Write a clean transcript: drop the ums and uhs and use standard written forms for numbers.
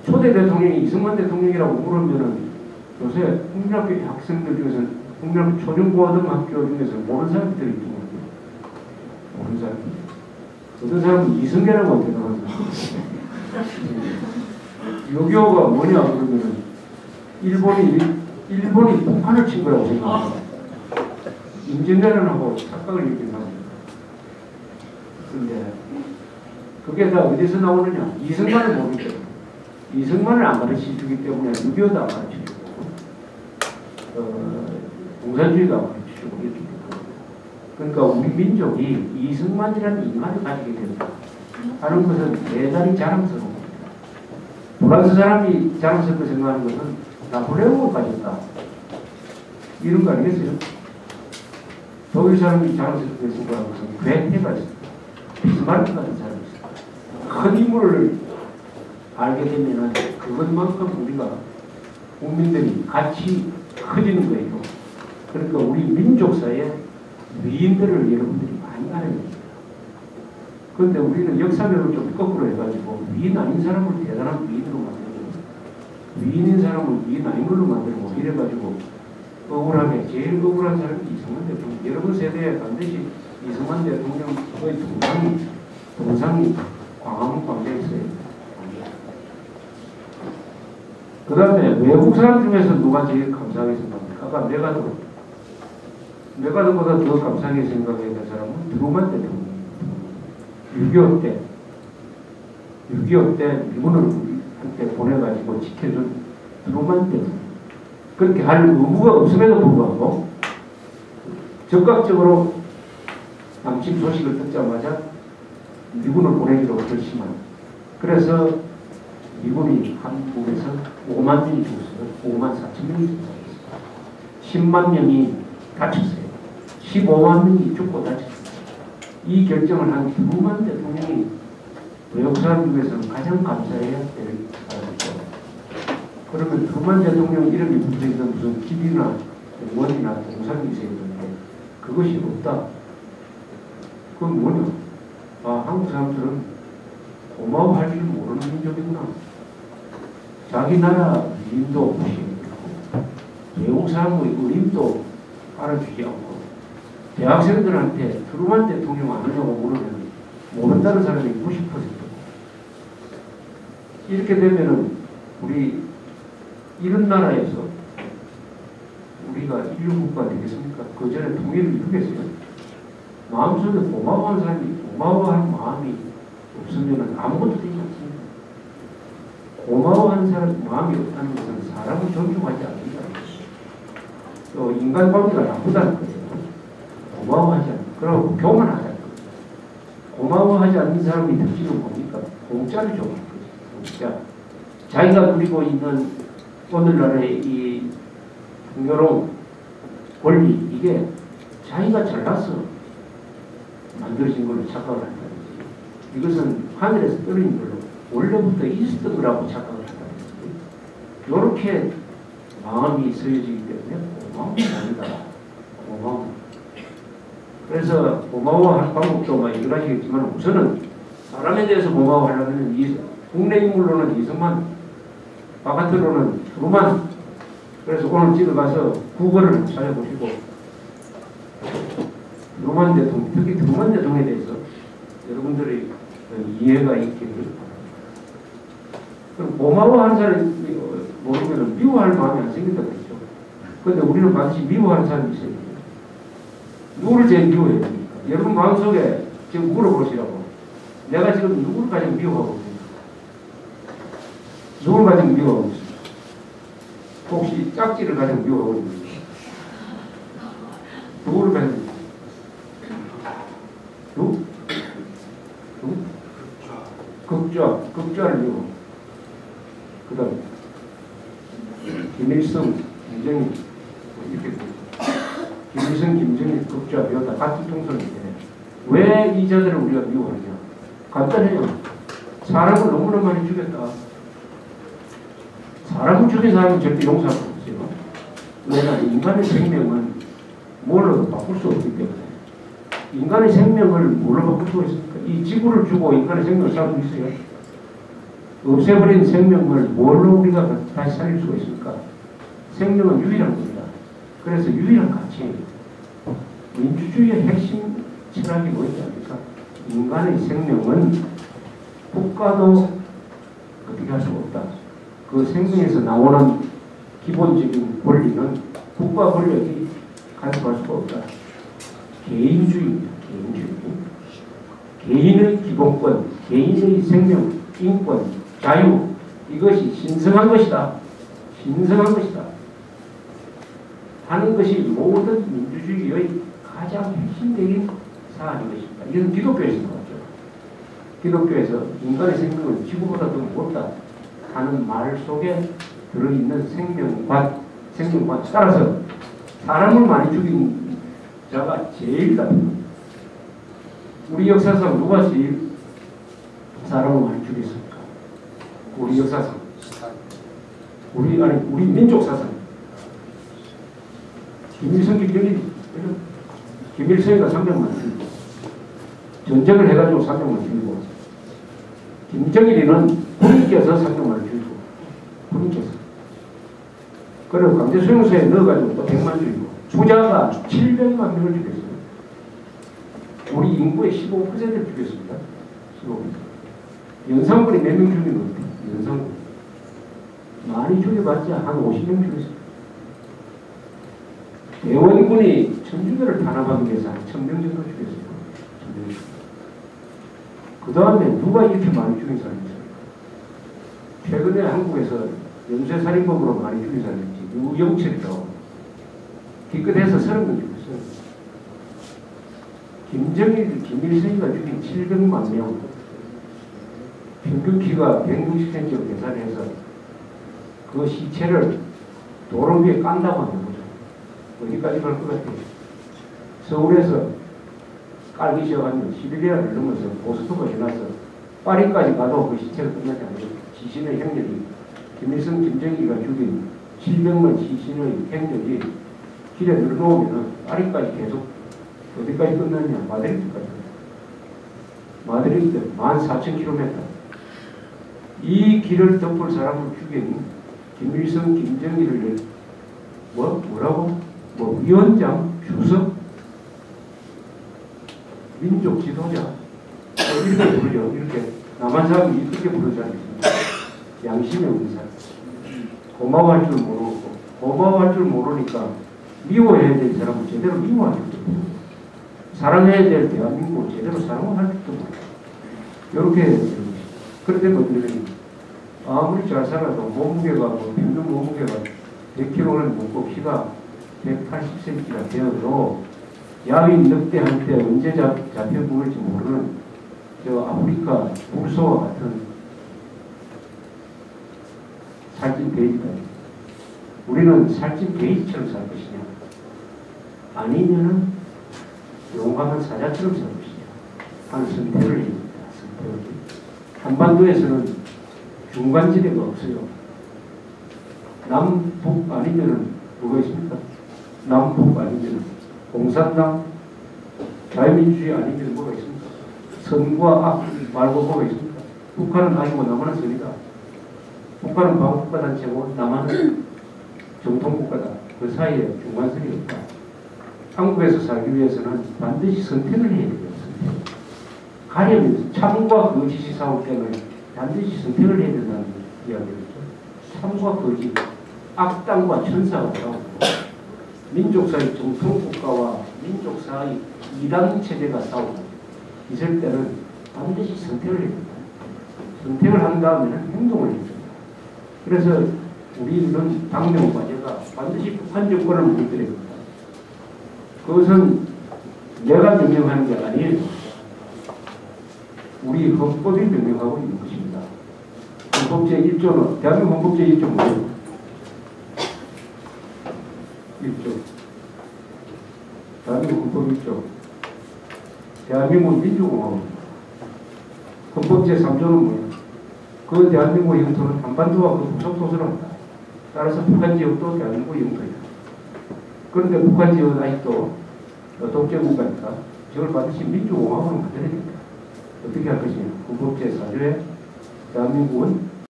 초대 대통령이 이승만 대통령이라고 물으면은 요새 국민학교 학생들 중에서 국민학교 초중고등학교 중에서 모르는 사람들이 있죠. 모르는 사람. 어떤 사람은 이승계라고 대답합니다. 요교가 뭐냐 그러면은 일본이 북한을 친 거라고 생각합니다. 임진왜란하고 착각을 일으킨답니다. 그런데 그게 다 어디서 나오느냐? 이승만을 모르죠. 이승만을 안 가르치기 때문에 6.25도 안 가르치고 공산주의도 안 가르치고 그러니까 우리 민족이 이승만이라는 인간을 가지게 된다 하는 것은 대단히 자랑스러운 겁니다. 프랑스 사람이 자랑스럽게 생각하는 것은 나폴레옹을 가졌다 이런 거 아니겠어요? 독일 사람이 자랑스럽게 생각하는 것은 괴테가 있습니다. 비스마르크 같은 사람이 있습니다. 큰 인물을 알게 되면 그것만큼 우리가 국민들이 같이 커지는 거예요. 그러니까 우리 민족사에 위인들을 여러분들이 많이 알아야 됩니다. 그런데 우리는 역사를 좀 거꾸로 해가지고 위인 아닌 사람을 대단한 위인으로 만들고 위인인 사람을 위인 아닌 걸로 만들고 이래가지고 억울하게 제일 억울한 사람이 이승만 대통령. 여러분 세대에 반드시 이승만 대통령의 동상이 광화문 광장에 있어요. 그 다음에 외국 사람 중에서 누가 제일 감사하게 생각합니까? 아까 메가드보다 더 감사하게 생각해야 될 사람은 트루만 대통령. 6.25 때 미군을 한테 보내가지고 지켜준 트루만 대통령. 그렇게 할 의무가 없음에도 불구하고 적극적으로 남침 소식을 듣자마자 미군을 보내기로 결심한. 그래서 미군이 한국에서 5만 명이 죽었어요. 5만 4천 명이 죽었어요. 10만 명이 다쳤어요. 15만 명이 죽고 다쳤어요. 이 결정을 한 트루만 대통령이 외국 사람 중에서는 가장 감사해야 될 사람이죠. 그러면 트루만 대통령 이름이 붙어있는 무슨 길이나 원이나 동상이 있어야 되는데 그것이 없다. 그건 뭐냐? 아, 한국 사람들은 고마워할 줄 모르는 민족이구나. 자기 나라 위임도 무시했고 외국 사람의 의림도 알아주지 않고 대학생들한테 트루만 대통령 아느냐고 물으면 모른다는 사람이 90%. 이렇게 되면은 우리 이런 나라에서 우리가 인류국가 되겠습니까? 그 전에 통일을 이루겠어요? 마음속에 고마워하는 사람이 고마워할 마음이 없으면 아무것도 되지 않습니다. 고마워하는 사람 마음이 없다는 것은 사람을 존중하지 않는다. 또 인간관계가 나쁘다는 거예요. 고마워하지 않는. 그러고 교만하지 않는 거예요. 고마워하지 않는 사람이 특징은 뭡니까? 공짜를 좋아하는 거죠. 공짜. 자기가 누리고 있는 오늘날의 이 풍요로운 권리, 이게 자기가 잘나서 만들어진 걸로 착각을 한다는 거지. 이것은 하늘에서 떨어진 걸로 원래부터 있었던 거라고 착각을 한다는 거지. 이렇게 마음이 쓰여지기 때문에 고마움이 아니다. 고마움. 그래서 고마워할 방법도 많이 여러 가지겠지만 우선은 사람에 대해서 고마워하려면 국내 인물로는 이승만, 바깥으로는 트루만. 그래서 오늘 집에 가서 구글을 찾아보시고 트루만 대통령, 특히 트루만 대통령에 대해서 여러분들의 이해가 있기를 바랍니다. 그럼 고마워하는 사람이 모르면 미워할 마음이 안 생긴다고 했죠. 그런데 우리는 반드시 미워하는 사람이 있어야 됩니다. 누구를 제일 미워해야 됩니까? 여러분 마음속에 지금 물어보시라고. 내가 지금 누구를 가장 미워하고 있습니까? 누구를 가장 미워하고 있습니까? 혹시 짝지를 가장 미워하고 있습니까? 누구를 가장 미워하고 있습니까? 누구? 극좌를 미워하고. 그 다음 김일성, 김정일 이렇게 김일성, 김정일, 극좌 이거 다 같은 통선인데 왜 이 자들을 우리가 미워하냐? 간단해요. 사람을 너무나 많이 죽였다. 사람을 죽인 사람은 절대 용서할 수 없어요. 왜냐하면 인간의 생명은 뭘로 바꿀 수 없기 때문에. 인간의 생명을 뭘로 바꿀 수가 있습니까? 이 지구를 주고 인간의 생명을 살 수 있어요? 없애버린 생명을 뭘로 우리가 다시 살릴 수가 있습니까? 생명은 유일한 겁니다. 그래서 유일한 가치예요. 민주주의의 핵심 철학이 뭐지 않습니까? 인간의 생명은 국가도 어떻게 할 수가 없다. 그 생명에서 나오는 기본적인 권리는 국가 권력이 간섭할 수가 없다. 개인주의입니다. 개인의 기본권, 개인의 생명, 인권, 자유, 이것이 신성한 것이다. 신성한 것이다. 하는 것이 모든 민주주의의 가장 핵심적인 사안인 것입니다. 이건 기독교에서 나왔죠. 기독교에서 인간의 생명은 지구보다 더 무겁다 하는 말 속에 들어있는 생명과 따라서 사람을 많이 죽인 자가 제일 나쁩니다. 우리 역사상 누가 제일 사람을 많이 죽였습니까? 우리 역사상. 우리 민족 사상. 김일성이 김일성이가 300만 죽이고 전쟁을 해가지고 300만 죽이고 김정일이는 군인께서 300만을 죽이고 군인께서 그리고 강제수용소에 넣어가지고 또 100만 죽이고 주자가 700만 명을 죽였어요. 우리 인구의 15%를 죽였습니다. 15%. 연산군이 몇 명 죽인 것 같아요? 연산군. 많이 죽여봤자 한 50명 죽였습니다. 대원군이 천주교를 탄압하기 위해서 한 1000명 정도 죽였어요. 그 다음에 누가 이렇게 많이 죽인 사람이 있습니까? 최근에 한국에서 연쇄살인범으로 많이 죽인 사람이 있지. 유영철이라고. 기껏해서 30명 죽였어요. 김정일, 김일성이가 죽인 700만 명. 평균 키가 160cm로 계산해서 그 시체를 도로 위에 깐다고 하는 거죠. 어디까지 갈 것 같아요? 서울에서 깔기 시작하면 시베리아를 넘어서 보스토가 지나서 파리까지 가도 그 시체가 끝나지 않아요. 시신의 행렬이 김일성, 김정일이가 죽인 700만 시신의 행렬이 길에 늘어놓으면 파리까지 계속 어디까지 끝나냐? 마드리드까지. 마드리드 14,000km. 이 길을 덮을 사람을 죽인 김일성, 김정일을 뭐라고? 위원장, 주석, 민족 지도자 이렇게 부르죠. 이렇게 남한 사람이 이렇게 부르지 않습니까? 양심이 없는 사람. 고마워할 줄 모르고 고마워할 줄 모르니까 미워해야 될 사람을 제대로 미워할 줄도 모르고 사랑해야 될 대한민국을 제대로 사랑할 줄도 모르고 이렇게 되는 것이죠. 그런데 뭐들이 아무리 잘 살아도 몸무게가 평균 몸무게가 100kg를 넘고 키가 180cm가 되어도 야윈 늑대한테 언제 잡혀 먹을지 모르는 저 아프리카 물소와 같은 살찐 돼지다. 우리는 살찐 돼지처럼 살 것이냐? 아니면은 용감한 사자처럼 살 것이냐? 하는 선택을 해야 됩니다. 선택을. 한반도에서는 중간지대가 없어요. 남북 아니면은 뭐가 있습니까? 남북 아니면은 공산당, 자유민주주의 아니면 뭐가 있습니까? 선과 악 말고 뭐가 있습니까? 북한은 아니고 남한은 선이다. 북한은 반국가단체고 남한은 정통국가다. 그 사이에 중간선이 없다. 한국에서 살기 위해서는 반드시 선택을 해야 돼요. 선택. 가려면서 참과 거짓이 싸울 때는 반드시 선택을 해야 된다는 이야기죠. 참과 거짓, 악당과 천사가 싸우고 민족 사이 정통국가와 민족 사이 이당 체제가 싸우고 있을 때는 반드시 선택을 해야 된다. 선택을 한 다음에는 행동을 해야 된다. 그래서 우리는 당명 과제가 반드시 북한 정권을 물들여야 된다. 그것은 내가 명령하는 게 아니에요. 우리 헌법이 명령하고 있는 것입니다. 헌법 제1조는 대한민국 헌법 제1조 뭐예요? 1조. 대한민국 헌법 1조. 대한민국 민주공화국입니다. 헌법 제3조는 뭐예요? 그 대한민국의 영토는 한반도와 그 북쪽 도서를 한다. 따라서 북한 지역도 대한민국의 영토이다. 그런데 북한 지역은 아직도 독재국가니까 저걸 반드시 민주공화국으로 만들어야 됩니다. 어떻게 할 것이냐? 헌법 제4조에 대한민국은